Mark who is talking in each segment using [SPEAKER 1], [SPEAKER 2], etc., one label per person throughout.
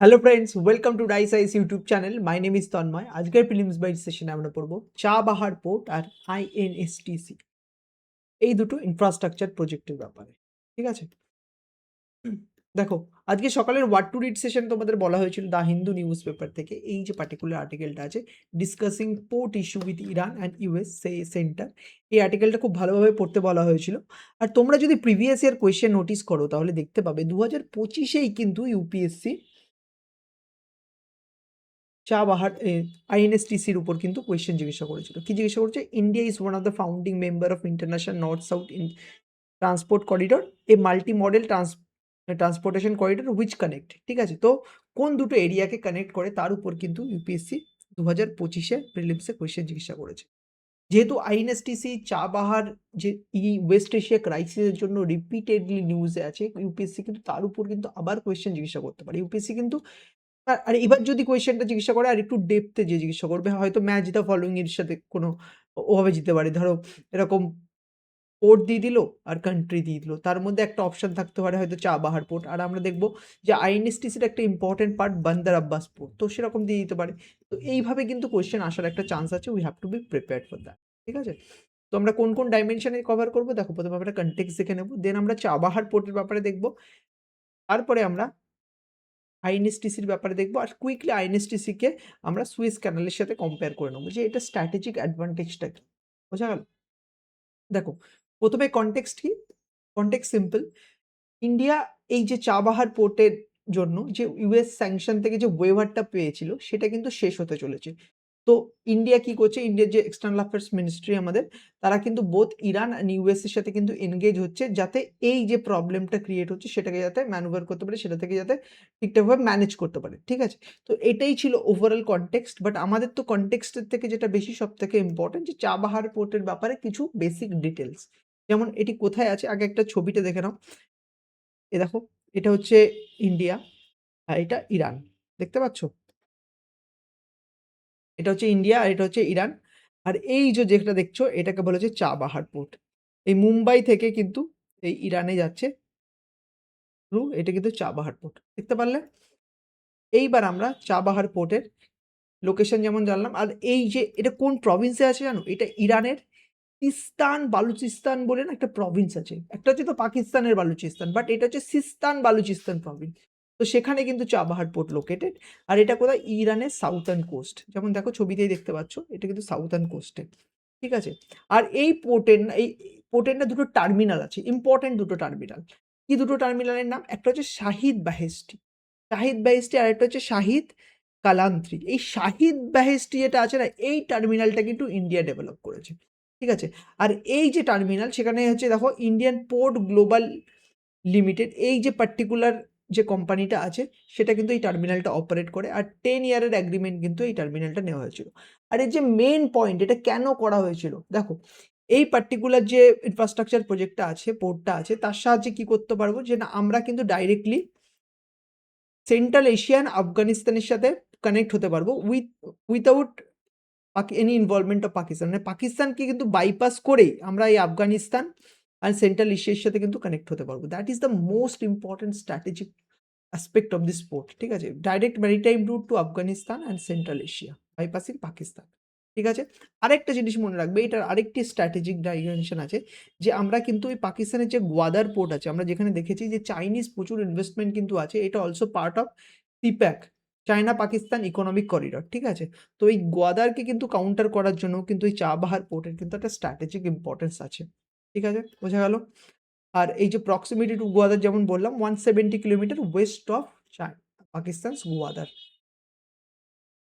[SPEAKER 1] Hello friends, welcome to Dice IAS YouTube channel. My name is Tanmoy. আজকের prelims byte সেশনে আমরা পড়বো Chabahar port আর আইএনএসটিসি, এই দুটো ইনফ্রাস্ট্রাকচার প্রজেক্টের ব্যাপারে। ঠিক আছে, দেখো, আজকে সকালের ওয়ার্ড টু রিড সেশন তোমাদের বলা হয়েছিল দ্য হিন্দু নিউজ পেপার থেকে। এই যে পার্টিকুলার আর্টিকেলটা আছে, discussing port issue with Iran and US centre, এই আর্টিকেলটা খুব ভালোভাবে পড়তে বলা হয়েছিল। আর তোমরা যদি প্রিভিয়াস ইয়ার কোয়েশ্চেন নোটিস করো তাহলে দেখতে পাবে 2025-এই কিন্তু ইউপিএসসি চাবাহার আইএনএসটিসির উপর কিন্তু কোয়েশ্চেন জিজ্ঞাসা করেছিল। কি জিজ্ঞাসা করেছে? India is one of the founding member of international north south in transport corridor, A multi model transportation corridor which connect. ঠিক আছে, তো কোন দুটো এরিয়াকে কানেক্ট করে তার উপর কিন্তু ইউপিএসসি 2025-এ প্রিলিমসে কোয়েশ্চেন জিজ্ঞাসা করেছে। যেহেতু আইএনএসটিসি চাবাহার যে ওয়েস্ট এশিয়া ক্রাইসিসের জন্য রিপিটেডলি নিউজে আছে, ইউপিএসসি কিন্তু তার উপর কিন্তু আবার কোয়েশ্চেন জিজ্ঞাসা করতে পারে। ইউপিএসসি কিন্তু আর এবার যদি কোয়েশ্চেনটা জিজ্ঞাসা করে আর একটু ডেপথে যে জিজ্ঞাসা করবে, হয়তো ম্যাচ দ্য ফলোইং এর সাথে কোনো ওভাবে যেতে পারে। ধরো এরকম পোর্ট দিয়ে দিল আর কান্ট্রি দিয়ে দিল, তার মধ্যে একটা অপশন থাকতে পারে হয়তো চাবাহার পোর্ট। আর আমরা দেখবো যে আইএনএসটিসির একটা ইম্পর্টেন্ট পার্ট বান্দার আব্বাস পোর্ট, তো সেরকম দিয়ে দিতে পারে। তো এইভাবে কিন্তু কোয়েশ্চেন আসার একটা চান্স আছে। We have to be prepared for that. ঠিক আছে, তো আমরা কোন কোন ডাইমেনশনে কভার করবো দেখো। প্রথমে আমরা কনটেক্সট দেখে নেবো, দেন আমরা চাবাহার পোর্টের ব্যাপারে দেখবো, তারপরে আমরা আইএনএসটিসির ব্যাপারে দেখবো। আর কুইকলি আইএনএসটিসিকে আমরা সুয়েজ ক্যানালের সাথে কম্পেয়ার করে নেবো যে এটা স্ট্র্যাটেজিক অ্যাডভান্টেজটা কি। বোঝা গেল? দেখো, প্রথমে কনটেক্সট কি? Context simple. ইন্ডিয়া এই যে চাবাহার পোর্টের জন্য যে ইউএস স্যাংশন থেকে যে ওয়েভারটা পেয়েছিল সেটা কিন্তু শেষ হতে চলেছে। তো ইন্ডিয়া কি করছে? ইন্ডিয়ার যে এক্সটার্নাল অ্যাফেয়ার্স মিনিস্ট্রি আমাদের, তারা কিন্তু বোথ ইরান অ্যান্ড ইউএস এর সাথে কিন্তু এনগেজ হচ্ছে, যাতে এই যে প্রবলেমটা ক্রিয়েট হচ্ছে সেটাকে যাতে ম্যানুভার করতে পারে, সেটা থেকে যাতে ঠিকঠাকভাবে ম্যানেজ করতে পারে। ঠিক আছে, তো এটাই ছিল ওভারঅল কনটেক্সট। বাট আমাদের তো কনটেক্সটের থেকে যেটা বেশি সব থেকে ইম্পর্টেন্ট, যে চাবাহার পোর্টের ব্যাপারে কিছু বেসিক ডিটেলস। যেমন এটি কোথায় আছে, আগে একটা ছবিটা দেখে নাও। এ দেখো, এটা হচ্ছে ইন্ডিয়া আর এটা ইরান। দেখতে পাচ্ছ? এটা হচ্ছে ইন্ডিয়া আর এটা হচ্ছে ইরান। আর এই যে যেটা দেখছো এটাকে বলা হচ্ছে চাবাহার পোর্ট। এই মুম্বাই থেকে কিন্তু এই ইরানে যাচ্ছে থ্রু, এটা কিন্তু চাবাহার পোর্ট। দেখতে পারলে? এইবার আমরা চাবাহার পোর্টের লোকেশন যেমন জানলাম, আর এই যে এটা কোন প্রভিন্সে আছে জানো? এটা ইরানের সিস্তান বালুচিস্তান বলে না একটা প্রভিন্স আছে। একটা হচ্ছে তো পাকিস্তানের বালুচিস্তান, বাট এটা হচ্ছে সিস্তান বালুচিস্তান প্রভিন্স। তো সেখানে কিন্তু চাবাহার পোর্ট লোকেটেড। আর এটা কোথায়? ইরানের সাউথার্ন কোস্ট। যেমন দেখো ছবিতেই দেখতে পাচ্ছ, এটা কিন্তু সাউথার্ন কোস্টে। ঠিক আছে, আর এই পোর্টের না দুটো টার্মিনাল আছে, ইম্পর্টেন্ট দুটো টার্মিনাল। কি দুটো টার্মিনালের নাম? একটা হচ্ছে শাহিদ বাহেস্টি, আর একটা হচ্ছে শাহিদ কালান্ত্রি। এই শাহিদ বাহেস্টি যেটা আছে না, এই টার্মিনালটা কিন্তু ইন্ডিয়া ডেভেলপ করেছে। ঠিক আছে, আর এই যে টার্মিনাল, সেখানে হচ্ছে দেখো ইন্ডিয়ান পোর্ট গ্লোবাল লিমিটেড, এই যে পার্টিকুলার যে কোম্পানিটা আছে সেটা কিন্তু এই টার্মিনালটা অপারেট করে। আর 10 ইয়ারের অ্যাগ্রিমেন্ট কিন্তু এই টার্মিনালটা নেওয়া হয়েছিল। আর এই যে মেন পয়েন্ট, এটা কেন করা হয়েছিল দেখো, এই পার্টিকুলার যে ইনফ্রাস্ট্রাকচার প্রজেক্টটা আছে, পোর্টটা আছে, তার সাহায্যে কি করতে পারবো, যে না আমরা কিন্তু ডাইরেক্টলি সেন্ট্রাল এশিয়ান আফগানিস্তানের সাথে কানেক্ট হতে পারবো without any involvement of Pakistan. মানে পাকিস্তানকে কিন্তু বাইপাস করেই আমরা এই আফগানিস্তান আর সেন্ট্রাল এশিয়ার সাথে কিন্তু কানেক্ট হতে পারবো। That is the most important strategic aspect of this port. ঠিক আছে, direct maritime route to Afghanistan and central Asia bypassing Pakistan. ঠিক আছে, আরেকটা জিনিস মনে রাখবে, এটার আরেকটি স্ট্র্যাটেজিক ডাইমেনশন আছে, যে আমরা কিন্তু ওই পাকিস্তানের যে গোয়াদার পোর্ট আছে, আমরা যেখানে দেখেছি যে চাইনিজ প্রচুর ইনভেস্টমেন্ট কিন্তু আছে, এটা also part of CPEC, China Pakistan economic corridor. ঠিক আছে, তো এই গোয়াদারকে কিন্তু কাউন্টার করার জন্য কিন্তু এই চাবাহার পোর্টের কিন্তু একটা স্ট্র্যাটেজিক ইম্পর্টেন্স আছে। ঠিক আছে, বোঝা গেল? আর এই যে প্রক্সিমিটি টু গোয়াদার, যেমন বললাম 170 kilometre West of Pakistan Gwadar.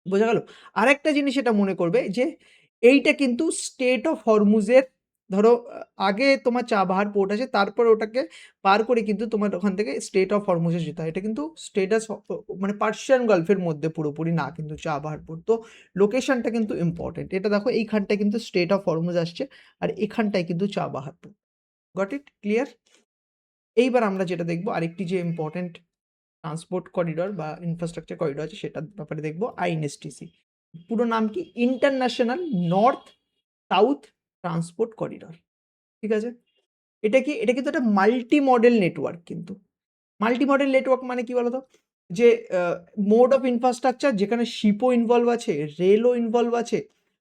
[SPEAKER 1] বোঝা গেল? আরেকটা জিনিস এটা মনে করবে, যে এইটা কিন্তু স্টেট অফ হরমুজের, ধরো আগে তোমার চাবাহার পোর্ট আছে, তারপরে ওটাকে পার করে কিন্তু তোমার ওখান থেকে স্টেট অফ হরমুজে যেতে হয়। এটা কিন্তু স্টেটাস মানে পার্সিয়ান গালফের মধ্যে পুরোপুরি না কিন্তু চাবাহার পোর্ট। তো লোকেশনটা কিন্তু ইম্পর্টেন্ট। এটা দেখো এইখানটায় কিন্তু স্টেট অফ হরমুজ আসছে, আর এখানটায় কিন্তু Chabahar port. Got it? Clear? এইবার আমরা যেটা দেখবো, আরেকটি যে ইম্পর্টেন্ট ট্রান্সপোর্ট করিডর বা ইনফ্রাস্ট্রাকচার করিডর আছে, সেটার ব্যাপারে দেখবো আইএনএসটিসি। পুরো নাম কি? International north south transport corridor. ঠিক আছে, এটা কি? এটা কিন্তু একটা মাল্টি মডেল নেটওয়ার্ক। কিন্তু মাল্টি মডেল নেটওয়ার্ক মানে কি বলতো? যে মোড অফ ইনফ্রাস্ট্রাকচার যেখানে শিপও ইনভলভ আছে, রেলও ইনভলভ আছে,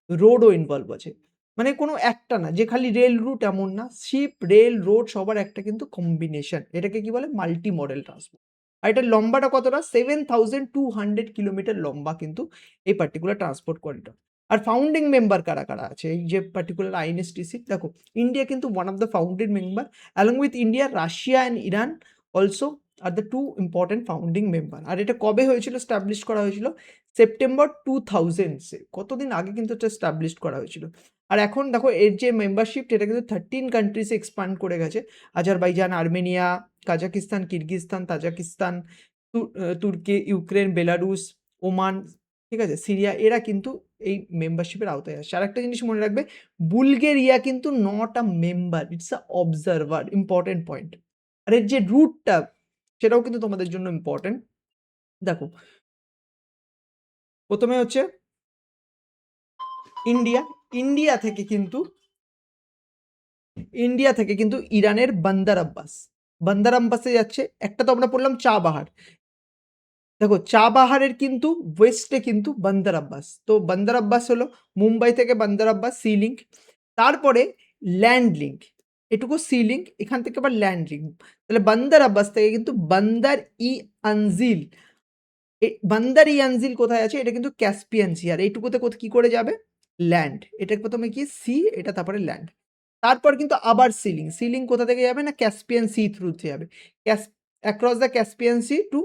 [SPEAKER 1] রোডও ইনভলভ আছে। মানে কোনো একটা না যে খালি রেল রুট এমন না। শিপ, রেল, রোড সবার একটা কিন্তু কম্বিনেশন। এটাকে কি বলে? Multi model transport. আর এটার লম্বাটা কতটা? 7200 কিলোমিটার লম্বা কিন্তু এই পার্টিকুলার ট্রান্সপোর্ট করিডোর। আর ফাউন্ডিং মেম্বার কারা, কারা আছে? এই যে পার্টিকুলার আইএনএসটিসি দেখো, ইন্ডিয়া কিন্তু one of the founding member. Along with India, Russia and Iran also are the two important founding member. আর এটা কবে হয়েছিল? স্টাবলিশ করা হয়েছিল সেপ্টেম্বর 2000 কতদিন আগে কিন্তু এটা স্টাবলিশ করা হয়েছিল। আর এখন দেখো এর যে মেম্বারশিপ এটা কিন্তু 13 কান্ট্রিজে এক্সপান্ড করে গেছে। Azerbaijan, Armenia, Kazakhstan, Kyrgyzstan, Tajikistan, তুর্কি, ইউক্রেন, বেলারুস, ওমান, ঠিক আছে, সিরিয়া, এরা কিন্তু এই মেম্বারশিপের আওতায় আসছে। আর একটা জিনিস মনে রাখবে, বুলগেরিয়া কিন্তু not a member, it's a observer. Important point. আর এর যে রুটটা সেটাও কিন্তু তোমাদের জন্য ইম্পর্টেন্ট। দেখো, প্রথমে হচ্ছে ইন্ডিয়া। ইন্ডিয়া থেকে কিন্তু ইরানের বান্দার আব্বাস। বান্দার আব্বাসে যাচ্ছে। একটা তো আমরা পড়লাম চা বাহার। দেখো, চা বাহারের কিন্তু ওয়েস্টে কিন্তু বান্দার আব্বাস। তো বান্দার আব্বাস হলো মুম্বাই থেকে বান্দার আব্বাস, সি লিঙ্ক। তারপরে ল্যান্ড লিঙ্ক, এটুকু সি লিঙ্ক, এখান থেকে আবার ল্যান্ড লিঙ্ক। তাহলে বান্দার আব্বাস থেকে কিন্তু বান্দার ই আনজিল, বান্দার ই আনজিল কোথায় আছে? এটা কিন্তু ক্যাসপিয়ান সি। আর এইটুকুতে কি করে যাবে? ল্যান্ড। এটা প্রথমে কি সি, এটা তারপরে ল্যান্ড। তারপর কিন্তু আবার সিলিং। সিলিং কোথা থেকে যাবে? না ক্যাসপিয়ান সি থ্রুতে যাবে। Across the Caspian sea to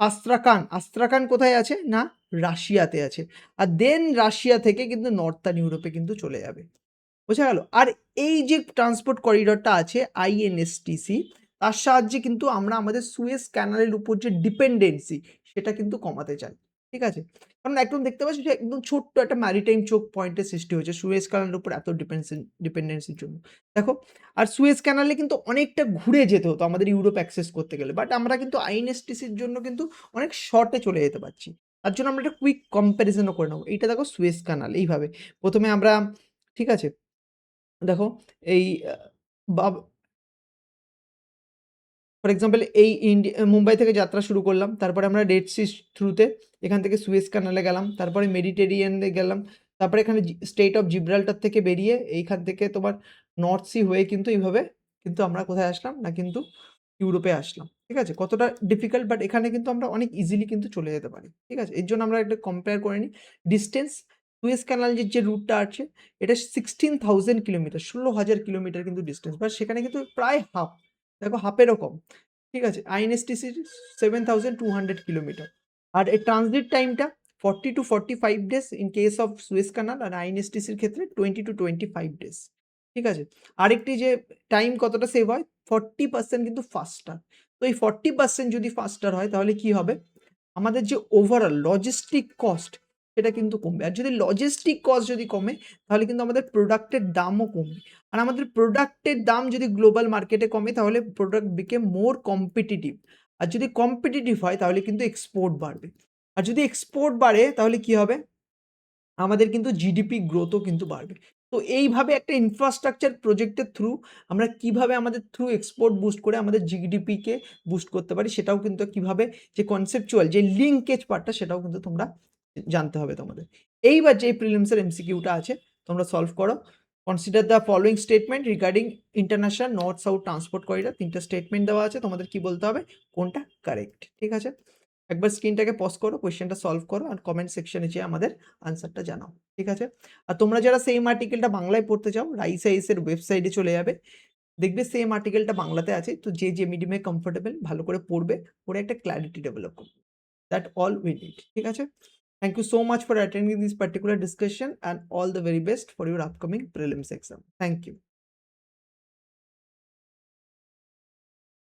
[SPEAKER 1] Astrakhan. Astrakhan কোথায় আছে? না রাশিয়াতে আছে। আর দেন রাশিয়া থেকে কিন্তু নর্থার্ন ইউরোপে কিন্তু চলে যাবে। বোঝা গেল? আর এই যে ট্রান্সপোর্ট করিডোরটা আছে আইএনএসটিসি, তার সাহায্যে কিন্তু আমরা আমাদের সুয়েজ ক্যানালের উপর যে ডিপেন্ডেন্সি সেটা কিন্তু কমাতে চাই। ঠিক আছে? কারণ একদম দেখতে পাচ্ছি যে একদম ছোট্ট একটা ম্যারিটাইম চোক পয়েন্টের সৃষ্টি হয়েছে সুয়েজ ক্যানালের উপর এত ডিপেন্ডেন্সির জন্য। দেখো, আর সুয়েজ ক্যানালে কিন্তু অনেকটা ঘুরে যেতে হতো আমাদের ইউরোপ অ্যাক্সেস করতে গেলে। বাট আমরা কিন্তু আইএনএসটিসির জন্য কিন্তু অনেক শর্টে চলে যেতে পারছি। তার জন্য আমরা একটা কুইক কম্প্যারিজনও করে নেবো। এইটা দেখো সুয়েজ ক্যানাল এইভাবে। প্রথমে আমরা, ঠিক আছে, দেখো এই বাব ফর এক্সাম্পল এই মুম্বাই থেকে যাত্রা শুরু করলাম। তারপরে আমরা রেড সি থ্রুতে এখান থেকে সুয়েজ ক্যানালে গেলাম। তারপরে মেডিটেরিয়ানে গেলাম। তারপরে এখানে স্টেট অফ জিব্রাল্টার থেকে বেরিয়ে এইখান থেকে তোমার নর্থ সি হয়ে কিন্তু এইভাবে কিন্তু আমরা কোথায় আসলাম? না কিন্তু ইউরোপে আসলাম। ঠিক আছে? কতটা ডিফিকাল্ট, বাট এখানে কিন্তু আমরা অনেক ইজিলি কিন্তু চলে যেতে পারি। ঠিক আছে? এর জন্য আমরা একটা কম্পেয়ার করে নিই। ডিসটেন্স, সুয়েজ ক্যানাল যে রুটটা আছে এটা 16,000 কিলোমিটার, 16,000 কিলোমিটার কিন্তু ডিসটেন্স। বাট সেখানে কিন্তু প্রায় হাফ, দেখো হাফেরও কম। ঠিক আছে? আইএনএসটিসির 7,200 কিলোমিটার। আর এই ট্রানজিট টাইমটা 40 to 45 days in case of Suez canal, আর আইএনএসটিসির ক্ষেত্রে 20 to 25 ডেজ। ঠিক আছে? আরেকটি যে টাইম কতটা সেভ হয়? 40% কিন্তু ফাস্টার। তো এই 40% যদি ফাস্টার হয় তাহলে কি হবে? আমাদের যে ওভারঅল লজিস্টিক কস্ট সেটা কিন্তু কমবে। আর যদি লজিস্টিক কস্ট যদি কমে তাহলে কিন্তু আমাদের প্রোডাক্টের দামও কমবে। আর আমাদের প্রোডাক্টের দাম যদি গ্লোবাল মার্কেটে কমে তাহলে প্রোডাক্ট বিকেম মোর কম্পিটিটিভ। আর যদি কম্পিটিটিভ হয় তাহলে কিন্তু এক্সপোর্ট বাড়বে। আর যদি এক্সপোর্ট বাড়ে তাহলে কি হবে? আমাদের কিন্তু জিডিপি গ্রোথও কিন্তু বাড়বে। তো এইভাবে একটা ইনফ্রাস্ট্রাকচার প্রজেক্টের থ্রু আমরা কিভাবে আমাদের থ্রু এক্সপোর্ট বুস্ট করে আমাদের জিডিপিকে বুস্ট করতে পারি সেটাও কিন্তু কিভাবে, যে কনসেপচুয়াল যে লিঙ্কেজ পার্টটা সেটাও কিন্তু তোমরা জানতে হবে তোমাদের। এইবার যে প্রিলিমসের এমসিকিউটা আছে তোমরা সলভ করো। Consider the following statement regarding international north south transport corridor. 3টা স্টেটমেন্ট দেওয়া আছে, তোমাদের কি বলতে হবে কোনটা কারেক্ট। ঠিক আছে? একবার স্ক্রিনটাকে পজ করো, কোয়েশ্চেনটা সলভ করো আর কমেন্ট সেকশনে যেয়ে আমাদের আনসারটা জানাও। ঠিক আছে? আর তোমরা যারা সেম আর্টিকেলটা বাংলায় পড়তে চাও রাইস এর ওয়েবসাইটে চলে যাবে। দেখবে সেম আর্টিকেলটা বাংলাতে আছে। তো যে মিডিয়ামে কমফোর্টেবল ভালো করে পড়বে, পড়ে একটা ক্ল্যারিটি ডেভেলপ করবে। That all we need. ঠিক আছে? Thank you so much for attending this particular discussion and all the very best for your upcoming prelims exam. Thank you.